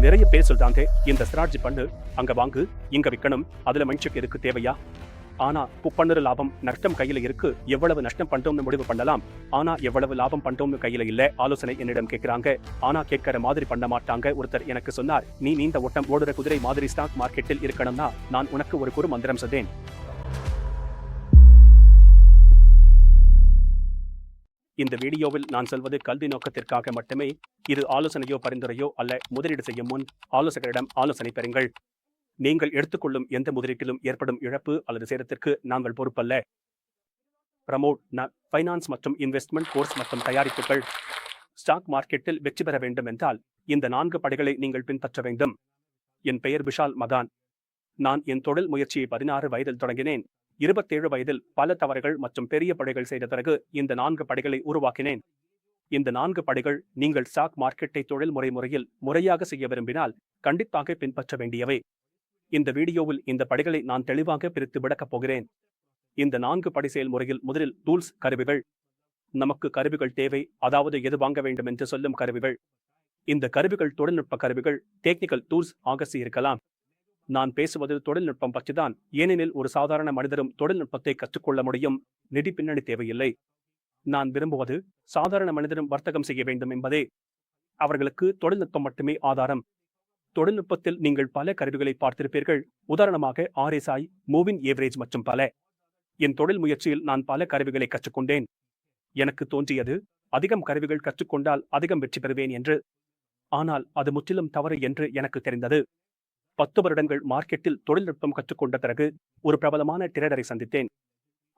நிறைய பேர் சொல்றாங்க, இந்த ஸ்ட்ராட்டஜி பண்ணு, அங்க வாங்கு, இங்க விற்கணும், அதுல மைண்ட்செட் எதுக்கு தேவையா? ஆனா பண்ணுற லாபம் நஷ்டம் கையில இருக்கு. எவ்வளவு நஷ்டம் பண்றோம்னு முடிவு பண்ணலாம். ஆனா எவ்வளவு லாபம் பண்றோம்னு கையில இல்ல. ஆலோசனை என்னிடம் கேட்கிறாங்க. ஆனா கேட்கிற மாதிரி பண்ண மாட்டாங்க. ஒருத்தர் எனக்கு சொன்னார், நீ நீண்ட ஓட்டம் ஓடுற குதிரை மாதிரி ஸ்டாக் மார்க்கெட்டில் இருக்கணும்னா நான் உனக்கு ஒரு குறு மந்திரம் சொல்றேன். இந்த வீடியோவில் நான் சொல்வது கல்வி நோக்கத்திற்காக மட்டுமே. இது ஆலோசனையோ பரிந்துரையோ அல்ல. முதலீடு செய்யும் முன் ஆலோசகரிடம் ஆலோசனை பெறுங்கள். நீங்கள் எடுத்துக்கொள்ளும் எந்த முதலீட்டிலும் ஏற்படும் இழப்பு அல்லது சேதத்திற்கு நாங்கள் பொறுப்பல்ல. பிரமோட் ஃபைனான்ஸ் மற்றும் இன்வெஸ்ட்மெண்ட் கோர்ஸ் மற்றும் தயாரிப்புகள். ஸ்டாக் மார்க்கெட்டில் வெற்றி பெற வேண்டும் என்றால் இந்த 4 படிகளை நீங்கள் பின்பற்ற வேண்டும். என் பெயர் விஷால் மதான். நான் என் தொழில் முயற்சியை 16 வயதில் தொடங்கினேன். 27 வயதில் பல தவறுகள் மற்றும் பெரிய படைகள் செய்த பிறகு இந்த 4 படிகளை உருவாக்கினேன். இந்த 4 படிகள் நீங்கள் ஸ்டாக் மார்க்கெட்டை தொழில் முறையில் முறையாக செய்ய விரும்பினால் கண்டிப்பாக பின்பற்ற வேண்டியவை. இந்த வீடியோவில் இந்த படிகளை நான் தெளிவாக பிரித்து விளக்கப் போகிறேன். இந்த 4 படி செயல்முறையில் முதலில் டூல்ஸ், கருவிகள். நமக்கு கருவிகள் தேவை, அதாவது எது வாங்க வேண்டும் என்று சொல்லும் கருவிகள். இந்த கருவிகள் தொழில்நுட்ப கருவிகள், டெக்னிக்கல் டூல்ஸ் ஆக இருக்கலாம். நான் பேசுவது தொழில்நுட்பம் பற்றிதான், ஏனெனில் ஒரு சாதாரண மனிதரும் தொழில்நுட்பத்தை கற்றுக்கொள்ள முடியும். நிதி பின்னணி தேவையில்லை. நான் விரும்புவது சாதாரண மனிதரும் வர்த்தகம் செய்ய வேண்டும் என்பதே. அவர்களுக்கு தொழில்நுட்பம் மட்டுமே ஆதாரம். தொழில்நுட்பத்தில் நீங்கள் பல கருவிகளை பார்த்திருப்பீர்கள். உதாரணமாக RSI, மூவிங் ஏவரேஜ் மற்றும் பல. என் தொழில் முயற்சியில் நான் பல கருவிகளை கற்றுக்கொண்டேன். எனக்கு தோன்றியது, அதிகம் கருவிகள் கற்றுக்கொண்டால் அதிகம் வெற்றி பெறுவேன் என்று. ஆனால் அது முற்றிலும் தவறு என்று எனக்கு தெரிந்தது. 10 வருடங்கள் மார்க்கெட்டில் தொழில்நுட்பம் கற்றுக்கொண்ட பிறகு ஒரு பிரபலமான டிரேடரை சந்தித்தேன்.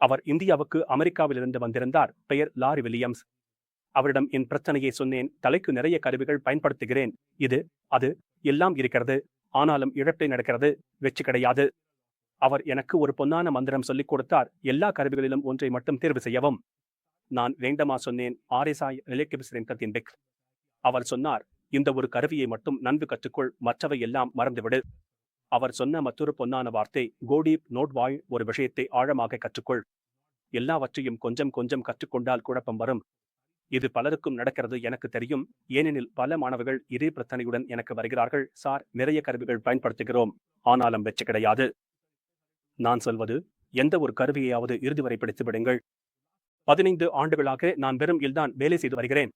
அவர் இந்தியாவுக்கு அமெரிக்காவிலிருந்து வந்திருந்தார். பெயர் லாரி வில்லியம்ஸ். அவரிடம் என் பிரச்சனையை சொன்னேன். தலைக்கு நிறைய கருவிகள் பயன்படுத்துகிறேன். இது அது எல்லாம் இருக்கிறது. ஆனாலும் இழப்பே நடக்கிறது, வெற்றி கிடையாது. அவர் எனக்கு ஒரு பொன்னான மந்திரம் சொல்லிக் கொடுத்தார். எல்லா கருவிகளிலும் ஒன்றை மட்டும் தேர்வு செய்யவும். நான் வேண்டமா சொன்னேன். RSI relative strength index. அவர் சொன்னார், இந்த ஒரு கருவியை மட்டும் நன்கு கற்றுக்கொள், மற்றவை எல்லாம் மறந்துவிடு. அவர் சொன்ன மற்றொரு பொன்னான வார்த்தை, கோ டீப், நோட் வாய். ஒரு விஷயத்தை ஆழமாக கற்றுக்கொள். எல்லாவற்றையும் கொஞ்சம் கொஞ்சம் கற்றுக்கொண்டால் குழப்பம் வரும். இது பலருக்கும் நடக்கிறது எனக்கு தெரியும். ஏனெனில் பல மாணவர்கள் இதே பிரச்சனையுடன் எனக்கு வருகிறார்கள். சார், நிறைய கருவிகள் பயன்படுத்துகிறோம், ஆனாலும் வெற்றி கிடையாது. நான் சொல்வது, எந்த ஒரு கருவியையாவது இறுதி வரை பிடித்து விடுங்கள். 15 ஆண்டுகளாக நான் வெறும் இல்தான் வேலை செய்து வருகிறேன்.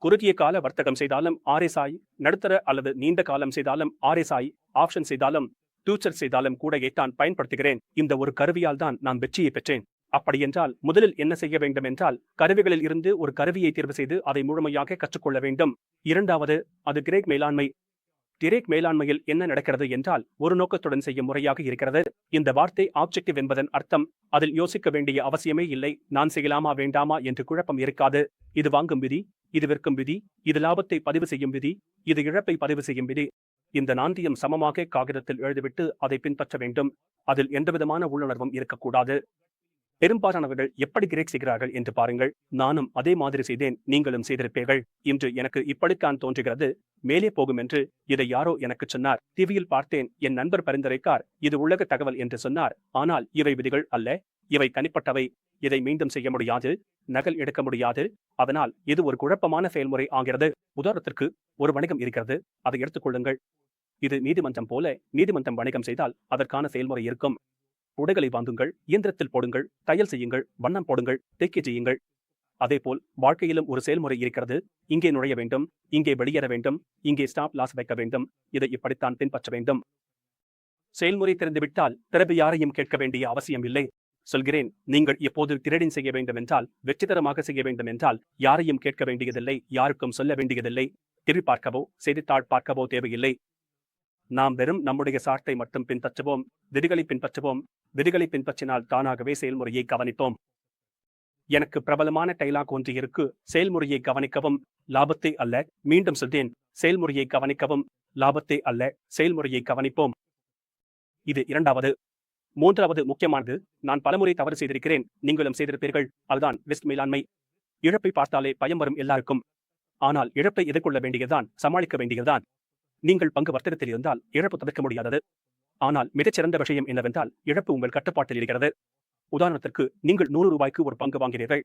குறுகிய கால வர்த்தகம் செய்தாலும் RSI, நடுத்தர அல்லது நீண்ட காலம் செய்தாலும் RSI, ஆப்ஷன் செய்தாலும் ஃபியூச்சர் செய்தாலும் கூட தான் பயன்படுத்துகிறேன். இந்த ஒரு கருவியால் தான் நான் வெற்றியை பெற்றேன். அப்படியென்றால் முதலில் என்ன செய்ய வேண்டும் என்றால், கருவிகளில் இருந்து ஒரு கருவியை தேர்வு செய்து அதை முழுமையாக கற்றுக்கொள்ள வேண்டும். இரண்டாவது, அது கிரேக் மேலாண்மை. டிரேக் மேலாண்மையில் என்ன நடக்கிறது என்றால், ஒரு நோக்கத்துடன் செய்யும் முறையாக இருக்கிறது. இந்த வார்த்தை ஆப்ஜெக்டிவ் என்பதன் அர்த்தம், அதில் யோசிக்க வேண்டிய அவசியமே இல்லை. நான் செய்யலாமா வேண்டாமா என்று குழப்பம் இருக்காது. இது வாங்கும் விதி, இது விற்கும் விதி, இது லாபத்தை பதிவு செய்யும் விதி, இது இழப்பை பதிவு செய்யும் விதி. இந்த 4ஐயும் சமமாக காகிதத்தில் எழுதிவிட்டு அதை பின்பற்ற வேண்டும். அதில் எந்தவிதமான உள்ளுணர்வும் இருக்கக்கூடாது. பெரும்பாலானவர்கள் எப்படி கிரேக் செய்கிறார்கள் என்று பாருங்கள். நானும் அதே மாதிரி செய்தேன், நீங்களும் செய்திருப்பீர்கள். இன்று எனக்கு இப்படித்தான் தோன்றுகிறது, மேலே போகும் என்று. இதை யாரோ எனக்கு சொன்னார். டிவியில் பார்த்தேன். என் நண்பர் பரிந்துரைக்கார். இது உலக தகவல் என்று சொன்னார். ஆனால் இவை விதிகள் அல்ல, இவை தனிப்பட்டவை. இதை மீண்டும் செய்ய முடியாது, நகல் எடுக்க முடியாது. அதனால் இது ஒரு குழப்பமான செயல்முறை ஆகிறது. உதாரணத்திற்கு, ஒரு வணிகம் இருக்கிறது, அதை எடுத்துக்கொள்ளுங்கள். இது நீதிமன்றம் போல. நீதிமன்றம் வணிகம் செய்தால் அதற்கான செயல்முறை இருக்கும். உடைகளை வாங்குங்கள், இயந்திரத்தில் போடுங்கள், தையல் செய்யுங்கள், வண்ணம் போடுங்கள், தைக்க செய்யுங்கள். அதேபோல் வாழ்க்கையிலும் ஒரு செயல்முறை இருக்கிறது. இங்கே நுழைய வேண்டும், இங்கே வெளியேற வேண்டும், இங்கே ஸ்டாப் லாஸ் வைக்க வேண்டும். இதை இப்படித்தான் பின்பற்ற வேண்டும். செயல்முறை தெரிந்துவிட்டால் பிறகு யாரையும் கேட்க வேண்டிய அவசியம் இல்லை. சொல்கிறேன், நீங்கள் எப்போது ட்ரேடிங் செய்ய வேண்டும் என்றால், வெற்றிகரமாக செய்ய வேண்டும் என்றால் யாரையும் கேட்க வேண்டியதில்லை, யாருக்கும் சொல்ல வேண்டியதில்லை. டிவி பார்க்கவோ செய்தித்தாள் பார்க்கவோ தேவையில்லை. நாம் வெறும் நம்முடைய சார்ட்டை மட்டும் பின்பற்றுவோம், விதிகளை பின்பற்றுவோம். விதிகளை பின்பற்றினால் தானாகவே செயல்முறையை கவனிப்போம். எனக்கு பிரபலமான டைலாக் ஒன்று இருக்கு, செயல்முறையை கவனிக்கவும், லாபத்தை அல்ல. மீண்டும் சொல்றேன், செயல்முறையை கவனிக்கவும், லாபத்தை அல்ல, செயல்முறையை கவனிப்போம். இது இரண்டாவது. மூன்றாவது முக்கியமானது, நான் பலமுறை தவறு செய்திருக்கிறேன், நீங்களும் செய்திருப்பீர்கள். அதுதான் ரிஸ்க் மேலாண்மை. இழப்பை பார்த்தாலே பயம் வரும் எல்லாருக்கும். ஆனால் இழப்பை எதிர்கொள்ள வேண்டியதுதான், சமாளிக்க வேண்டியதுதான். நீங்கள் பங்கு வர்த்தகத்தில் இருந்தால் இழப்பு தவிர்க்க முடியாதது. ஆனால் மிகச்சிறந்த விஷயம் என்னவென்றால், இழப்பு உங்கள் கட்டுப்பாட்டில் இருக்கிறது. உதாரணத்திற்கு, நீங்கள் 100 ரூபாய்க்கு ஒரு பங்கு வாங்கினீர்கள்.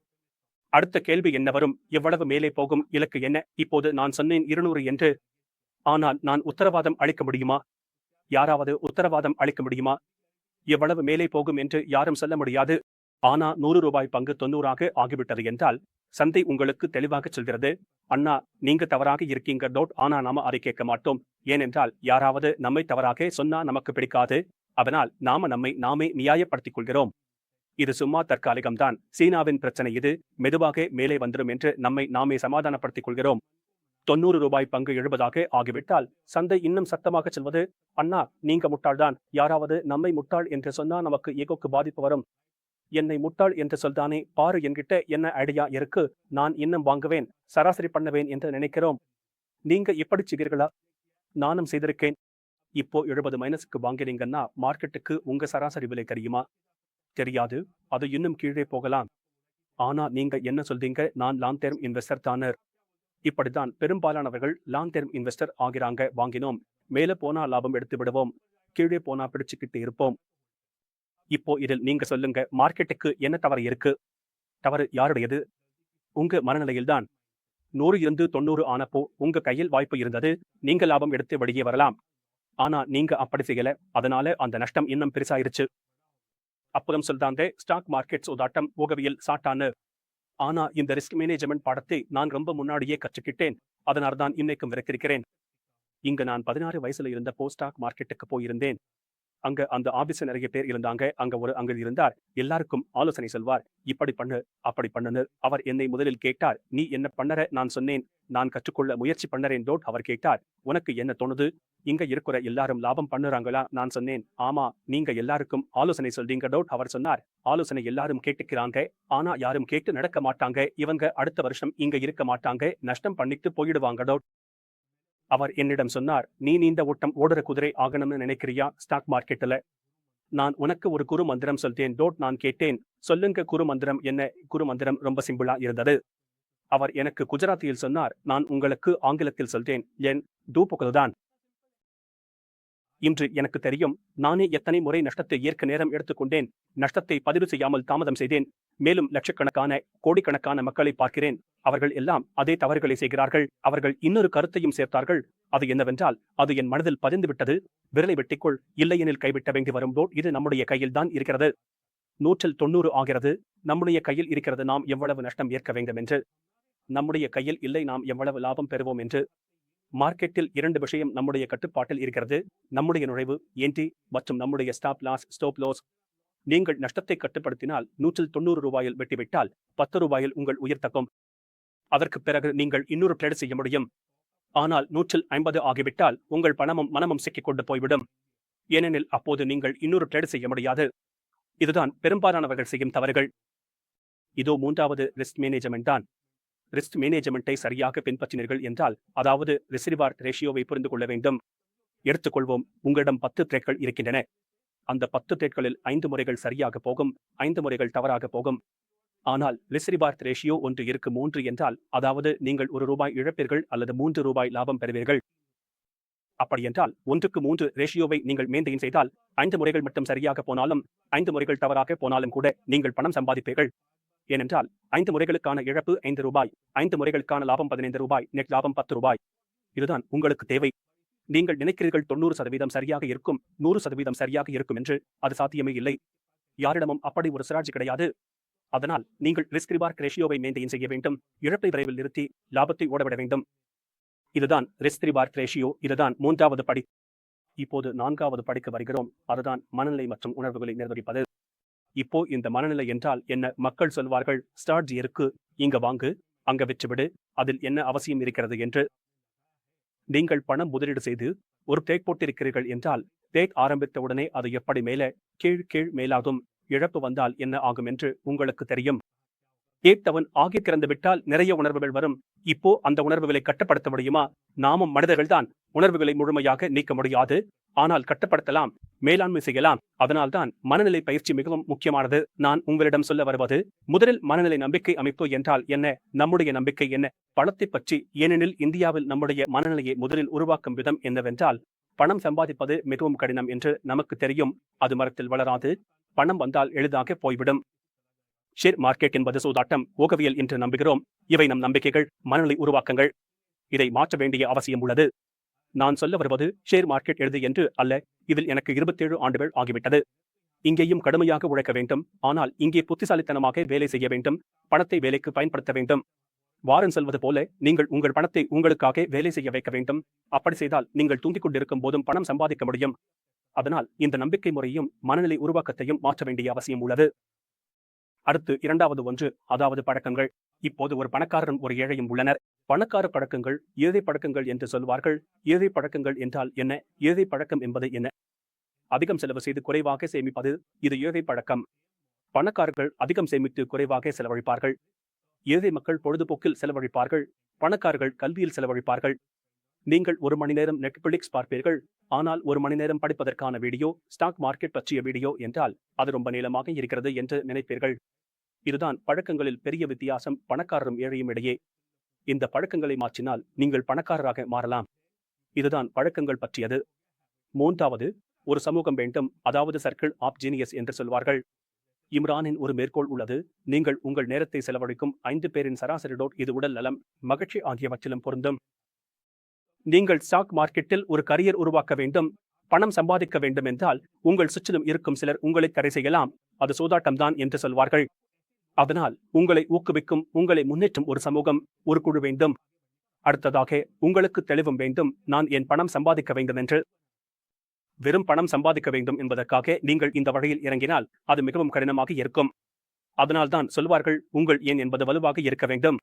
அடுத்த கேள்வி என்ன வரும்? எவ்வளவு மேலே போகும்? இலக்கு என்ன? இப்போது நான் சொன்னேன் 200 என்று. ஆனால் நான் உத்தரவாதம் அளிக்க முடியுமா? யாராவது உத்தரவாதம் அளிக்க முடியுமா? எவ்வளவு மேலே போகும் என்று யாரும் சொல்ல முடியாது. ஆனா ரூ. 100 பங்கு 90 ஆகிவிட்டது என்றால் சந்தை உங்களுக்கு தெளிவாக சொல்கிறது, அண்ணா நீங்க தவறாக இருக்கீங்க. ஆனா நாம அதை கேட்க மாட்டோம். ஏனென்றால் யாராவது நம்மை தவறாக சொன்னா நமக்கு பிடிக்காது. அதனால் நாமே நாமே நியாயப்படுத்திக் கொள்கிறோம். இது சும்மா தற்காலிகம்தான். சீனாவின் பிரச்சனை இது. மெதுவாக மேலே வந்துடும் என்று நம்மை நாமே சமாதானப்படுத்திக் கொள்கிறோம். ரூ. 90 பங்கு 70 ஆகிவிட்டால் சந்தை இன்னும் சத்தமாக சொல்வது, அண்ணா நீங்க முட்டாள்தான். யாராவது நம்மை முட்டாள் என்று சொன்னா நமக்கு ஈகோக்கு பாதிப்பு வரும். என்னை முட்டாள் என்று சொல்தானே பாரு, என்கிட்ட என்ன ஐடியா இருக்கு, நான் இன்னும் வாங்குவேன், சராசரி பண்ணுவேன் என்று நினைக்கிறோம். நீங்க இப்படி செய்வீர்களா? நானும் செய்திருக்கேன். இப்போ 70 மைனஸுக்கு வாங்கினீங்கன்னா மார்க்கெட்டுக்கு உங்க சராசரி விலை தெரியுமா? தெரியாது. அது இன்னும் கீழே போகலாம். ஆனா நீங்க என்ன சொல்றீங்க, நான் லாங் டெர்ம் இன்வெஸ்டர் தானே. இப்படித்தான் பெரும்பாலானவர்கள் லாங் டெர்ம் இன்வெஸ்டர் ஆகிறாங்க. வாங்கினோம், மேல போனா லாபம் எடுத்து விடுவோம், கீழே போனா பிடிச்சுக்கிட்டு இருப்போம். இப்போ இதில் நீங்க சொல்லுங்க, மார்க்கெட்டுக்கு என்ன தவறு இருக்கு? தவறு யாருடையது? உங்க மனநிலையில்தான். 100 இருந்து 90 ஆனப்போ உங்க கையில் வாய்ப்பு இருந்தது, நீங்க லாபம் எடுத்து வெளியே வரலாம். ஆனா நீங்க அப்படி செய்யல. அதனால அந்த நஷ்டம் இன்னும் பெருசாயிருச்சு. அப்புறம் சொல்றாங்க, ஸ்டாக் மார்க்கெட் சூதாட்டம், ஓகவியல் சாட்டான்னு. ஆனா இந்த ரிஸ்க் மேனேஜ்மெண்ட் பாடத்தை நான் ரொம்ப முன்னாடியே கற்றுக்கிட்டேன். அதனால்தான் இன்னைக்கும் விரக்கிருக்கிறேன். இங்க நான் 16 வயசுல இருந்தப்போ ஸ்டாக் மார்க்கெட்டுக்கு போயிருந்தேன். அங்க அந்த ஆபீஸ்ல நிறைய பேர் இருந்தாங்க. அங்க ஒரு அங்கிள் இருந்தார். எல்லாருக்கும் ஆலோசனை சொல்வார். இப்படி பண்ணு, அப்படி பண்ணுன்னு. அவர் என்னை முதலில் கேட்டார், நீ என்ன பண்ணற? நான் சொன்னேன், நான் கற்றுக்கொள்ள முயற்சி பண்ணறேன். அவர் கேட்டார், உனக்கு என்ன தோணுது? இங்க இருக்கிற எல்லாரும் லாபம் பண்ணுறாங்களா? நான் சொன்னேன், ஆமா. நீங்க எல்லாருக்கும் ஆலோசனை சொல்றீங்க. அவர் சொன்னார், ஆலோசனை எல்லாரும் கேட்டுக்கிறாங்க, ஆனா யாரும் கேட்டு நடக்க மாட்டாங்க. இவங்க அடுத்த வருஷம் இங்க இருக்க மாட்டாங்க, நஷ்டம் பண்ணிட்டு போயிடுவாங்க. அவர் என்னிடம் சொன்னார், நீ நீண்ட ஓட்டம் ஓடுற குதிரை ஆகணும்னு நினைக்கிறியா ஸ்டாக் மார்க்கெட்டுல? நான் உனக்கு ஒரு குரு மந்திரம் சொல்றேன். நான் கேட்டேன், சொல்லுங்க குரு மந்திரம் என்ன? குரு மந்திரம் ரொம்ப சிம்பிளா இருந்தது. அவர் எனக்கு குஜராத்தியில் சொன்னார். நான் உங்களுக்கு ஆங்கிலத்தில் சொல்றேன். என் தூப்புக்குதான். இன்று எனக்கு தெரியும், நானே எத்தனை முறை நஷ்டத்தை ஏற்க நேரம் எடுத்துக்கொண்டேன். நஷ்டத்தை பதிவு செய்யாமல் தாமதம் செய்தேன். மேலும் லட்சக்கணக்கான கோடிக்கணக்கான மக்களை பார்க்கிறேன். அவர்கள் எல்லாம் அதே தவறுகளை செய்கிறார்கள். அவர்கள் இன்னொரு கருத்தையும் சேர்த்தார்கள். அது என்னவென்றால், அது என் மனதில் பதிந்துவிட்டது, விரலை வெட்டிக்கொள், இல்லையெனில் கைவிட்ட வேண்டி வரும். இது நம்முடைய கையில் தான் இருக்கிறது. 190 ஆகிறது. நம்முடைய கையில் இருக்கிறது நாம் எவ்வளவு நஷ்டம் ஏற்க வேண்டும் என்று. நம்முடைய கையில் இல்லை நாம் எவ்வளவு லாபம் பெறுவோம் என்று. மார்க்கெட்டில் 2 விஷயம் நம்முடைய கட்டுப்பாட்டில் இருக்கிறது, நம்முடைய நுழைவு என்ட்ரி மற்றும் நம்முடைய ஸ்டாப் லாஸ். நீங்கள் நஷ்டத்தை கட்டுப்படுத்தினால் 190 வெட்டிவிட்டால் 10 உங்கள் உயிர் தக்கும். அதற்கு பிறகு நீங்கள் இன்னொரு ட்ரேட் செய்ய முடியும். ஆனால் 150 ஆகிவிட்டால் உங்கள் பணமும் மனமும் சிக்கிக்கொண்டு போய்விடும். ஏனெனில் அப்போது நீங்கள் இன்னொரு ட்ரேட் செய்ய முடியாது. இதுதான் பெரும்பாலானவர்கள் செய்யும் தவறுகள். இதோ 3வது ரிஸ்க் மேனேஜ்மெண்ட் தான். ரிஸ்க் மேனேஜ்மெண்ட்டை சரியாக பின்பற்றினீர்கள் என்றால், அதாவது ரிஸ்க் ரிவார்ட் ரேஷியோவை புரிந்து கொள்ள வேண்டும். எடுத்துக்கொள்வோம், உங்களிடம் 10 ட்ரேட்கள் இருக்கின்றன. அந்த 10 ட்ரேட்களில் 5 முறைகள் சரியாக போகும், 5 முறைகள் தவறாக போகும். ஆனால் ரிஸ்க் ரிவார்ட் ரேஷியோ 1 இருக்கு 3 என்றால், அதாவது நீங்கள் ரூ. 1 இழப்பீர்கள் அல்லது ரூ. 3 லாபம் பெறுவீர்கள். அப்படியென்றால் 1க்கு 3 ரேஷியோவை நீங்கள் மெயின்டைன் செய்தால், 5 முறைகள் மட்டும் சரியாக போனாலும், 5 முறைகள் தவறாக போனாலும் கூட நீங்கள் பணம் சம்பாதிப்பீர்கள். ஏனென்றால் 5 முறைகளுக்கான இழப்பு ரூ. 5, 5 முறைகளுக்கான லாபம் ரூ. 15, நெட் லாபம் ரூ. 10. இதுதான் உங்களுக்கு தேவை. நீங்கள் நினைக்கிறீர்கள் 90% சரியாக இருக்கும், 100% சரியாக இருக்கும் என்று. அது சாத்தியமே இல்லை. யாரிடமும் அப்படி ஒரு ஸ்ட்ராட்டஜி கிடையாது. அதனால் நீங்கள் ரிஸ்க் ரிவார்ட் ரேஷியோவை மெயின்டைன் செய்ய வேண்டும். இழப்பை விரைவில் நிறுத்தி லாபத்தை ஓடவிட வேண்டும். இதுதான் ரிஸ்க் ரிவார்ட் ரேஷியோ. இதுதான் 3வது படி. இப்போது 4வது படிக்கு வருகிறோம். அதுதான் மனநிலை மற்றும் உணர்வுகளை நிர்வகிப்பது. இப்போ இந்த மனநிலை என்றால் என்ன? மக்கள் சொல்வார்கள், ஸ்ட்ராட்டஜி இருக்கு, இங்க வாங்கு, அங்க விற்றுவிடு, அதில் என்ன அவசியம் இருக்கிறது என்று. நீங்கள் பணம் முதலீடு செய்து ஒரு ட்ரேட் போட்டிருக்கிறீர்கள் என்றால், ட்ரேட் ஆரம்பித்தவுடனே அது எப்படி மேலே கீழ் மேலாகும், இழப்பு வந்தால் என்ன ஆகும் என்று உங்களுக்கு தெரியும். கேட்டவன் ஆகி கிறந்து விட்டால் நிறைய உணர்வுகள் வரும். இப்போ அந்த உணர்வுகளை கட்டுப்படுத்த முடியுமா? நாமும் மனிதர்கள்தான். உணர்வுகளை முழுமையாக நீக்க முடியாது, ஆனால் கட்டுப்படுத்தலாம், மேலாண்மை செய்யலாம். அதனால்தான் மனநிலை பயிற்சி மிகவும் முக்கியமானது. நான் உங்களிடம் சொல்ல வருவது, முதலில் மனநிலை நம்பிக்கை அமைப்பு என்றால் என்ன? நம்முடைய நம்பிக்கை என்ன? பணத்தை பற்றி. ஏனெனில் இந்தியாவில் நம்முடைய மனநிலையை முதலில் உருவாக்கும் விதம் என்னவென்றால், பணம் சம்பாதிப்பது மிகவும் கடினம் என்று நமக்கு தெரியும். அது மரத்தில் வளராது. பணம் வந்தால் எளிதாக போய்விடும். ஷேர் மார்க்கெட் என்பது சூதாட்டம், ஓகவியல் என்று நம்புகிறோம். இவை நம் நம்பிக்கைகள், மனநிலை உருவாக்கங்கள். இதை மாற்ற வேண்டிய அவசியம் உள்ளது. நான் சொல்ல வருவது ஷேர் மார்க்கெட் எழுது என்று அல்ல. இதில் எனக்கு 27 ஆண்டுகள் ஆகிவிட்டது. இங்கேயும் கடுமையாக உழைக்க வேண்டும். ஆனால் இங்கே புத்திசாலித்தனமாக வேலை செய்ய வேண்டும். பணத்தை வேலைக்கு பயன்படுத்த வேண்டும். வாரன் சொல்வது போல நீங்கள் உங்கள் பணத்தை உங்களுக்காக வேலை செய்ய வைக்க வேண்டும். அப்படி செய்தால் நீங்கள் தூங்கிக் கொண்டிருக்கும் போதும் பணம் சம்பாதிக்க முடியும். அதனால் இந்த நம்பிக்கை முறையும் மனநிலை உருவாக்கத்தையும் மாற்ற வேண்டிய அவசியம் உள்ளது. அடுத்து இரண்டாவது ஒன்று, அதாவது பழக்கங்கள். இப்போது ஒரு பணக்காரரும் ஒரு ஏழையும் உள்ளனர். பணக்கார பழக்கங்கள், ஏழை பழக்கங்கள் என்று சொல்வார்கள். ஏழை பழக்கங்கள் என்றால் என்ன? ஏழை பழக்கம் என்பது என்ன? அதிகம் செலவு செய்து குறைவாக சேமிப்பது, இது ஏழை பழக்கம். பணக்காரர்கள் அதிகம் சேமித்து குறைவாக செலவழிப்பார்கள். ஏழை மக்கள் பொழுதுபோக்கில் செலவழிப்பார்கள். பணக்காரர்கள் கல்வியில் செலவழிப்பார்கள். நீங்கள் 1 மணி நேரம் நெட்ஃபிளிக்ஸ் பார்ப்பீர்கள். ஆனால் 1 மணி நேரம் படிப்பதற்கான வீடியோ, ஸ்டாக் மார்க்கெட் பற்றிய வீடியோ என்றால் அது ரொம்ப நீளமாக இருக்கிறது என்று நினைப்பீர்கள். இதுதான் பழக்கங்களில் பெரிய வித்தியாசம் பணக்காரரும் ஏழையும் இடையே. இந்த பழக்கங்களை மாற்றினால் நீங்கள் பணக்காரராக மாறலாம். இதுதான் பழக்கங்கள் பற்றியது. மூன்றாவது, ஒரு சமூகம் வேண்டும், அதாவது சர்க்கிள் ஆப் ஜீனியஸ் என்று சொல்வார்கள். இம்ரானின் ஒரு மேற்கோள் உள்ளது. நீங்கள் உங்கள் நேரத்தை செலவழிக்கும் 5 பேரின் சராசரி டோட் இது உடல் நலம், மகிழ்ச்சி ஆகியவற்றிலும் பொருந்தும். நீங்கள் ஸ்டாக் மார்க்கெட்டில் ஒரு கரியர் உருவாக்க வேண்டும், பணம் சம்பாதிக்க வேண்டும் என்றால் உங்கள் சுற்றிலும் இருக்கும் சிலர் உங்களை தடை செய்யலாம். அது சூதாட்டம்தான் என்று சொல்வார்கள். அதனால் உங்களை ஊக்குவிக்கும், உங்களை முன்னேற்றும் ஒரு சமூகம், ஒரு குழு வேண்டும். அடுத்ததாக உங்களுக்கு தெளிவும் வேண்டும். நான் என் பணம் சம்பாதிக்க வேண்டும் என்று. வெறும் பணம் சம்பாதிக்க வேண்டும் என்பதற்காக நீங்கள் இந்த வழியில் இறங்கினால் அது மிகவும் கடினமாக இருக்கும். அதனால்தான் சொல்வார்கள், உங்கள் எண் என்பது வலுவாக இருக்க வேண்டும்.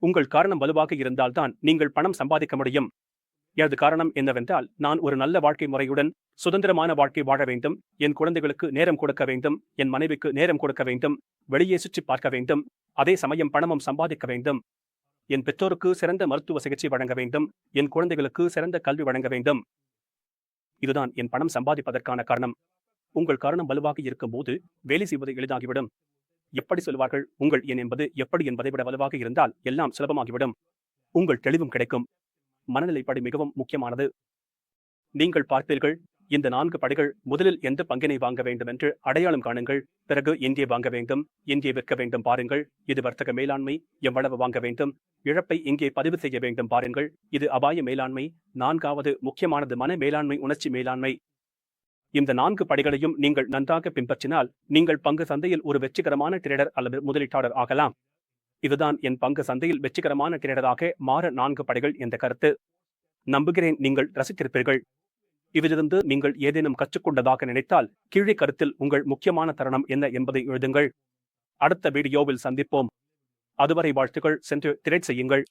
உங்கள் காரணம் வலுவாக இருந்தால்தான் நீங்கள் பணம் சம்பாதிக்க முடியும். எனது காரணம் என்னவென்றால், நான் ஒரு நல்ல வாழ்க்கை முறையுடன் சுதந்திரமான வாழ்க்கை வாழ வேண்டும். என் குழந்தைகளுக்கு நேரம் கொடுக்க வேண்டும். என் மனைவிக்கு நேரம் கொடுக்க வேண்டும். வெளியே சுற்றி பார்க்க வேண்டும். அதே சமயம் பணமும் சம்பாதிக்க வேண்டும். என் பெற்றோருக்கு சிறந்த மருத்துவ சிகிச்சை வழங்க வேண்டும். என் குழந்தைகளுக்கு சிறந்த கல்வி வழங்க வேண்டும். இதுதான் என் பணம் சம்பாதிப்பதற்கான காரணம். உங்கள் காரணம் வலுவாக இருக்கும் போது வேலை செய்வது எளிதாகிவிடும். எப்படி சொல்வார்கள், உங்கள் எண் என்பது எப்படி என்பதை விட வலுவாக இருந்தால் எல்லாம் சுலபமாகிவிடும். உங்கள் தெளிவும் கிடைக்கும். மனநிலைப்படி மிகவும் முக்கியமானது. நீங்கள் பார்ப்பீர்கள், இந்த 4 படிகள். முதலில் எந்த பங்கினை வாங்க வேண்டும் என்று அடையாளம் காணுங்கள். பிறகு எங்கே வாங்க வேண்டும், எங்கே விற்க வேண்டும் பாருங்கள். இது வர்த்தக மேலாண்மை. எவ்வளவு வாங்க வேண்டும், இழப்பை எங்கே பதிவு செய்ய வேண்டும் பாருங்கள். இது அபாய மேலாண்மை. 4வது முக்கியமானது மன மேலாண்மை, உணர்ச்சி மேலாண்மை. இந்த 4 படிகளையும் நீங்கள் நன்றாக பின்பற்றினால் நீங்கள் பங்கு சந்தையில் ஒரு வெற்றிகரமான ட்ரேடர் அல்லது முதலீட்டாளர் ஆகலாம். இதுதான் என் பங்கு சந்தையில் வெற்றிகரமான ட்ரேடராக மாற 4 படிகள் என்ற கருத்து. நம்புகிறேன் நீங்கள் ரசித்திருப்பீர்கள். இதிலிருந்து நீங்கள் ஏதேனும் கற்றுக்கொண்டதாக நினைத்தால் கீழே கருத்தில் உங்கள் முக்கியமான தருணம் என்ன என்பதை எழுதுங்கள். அடுத்த வீடியோவில் சந்திப்போம். அதுவரை வாழ்த்துக்கள். சென்று ட்ரேட் செய்யுங்கள்.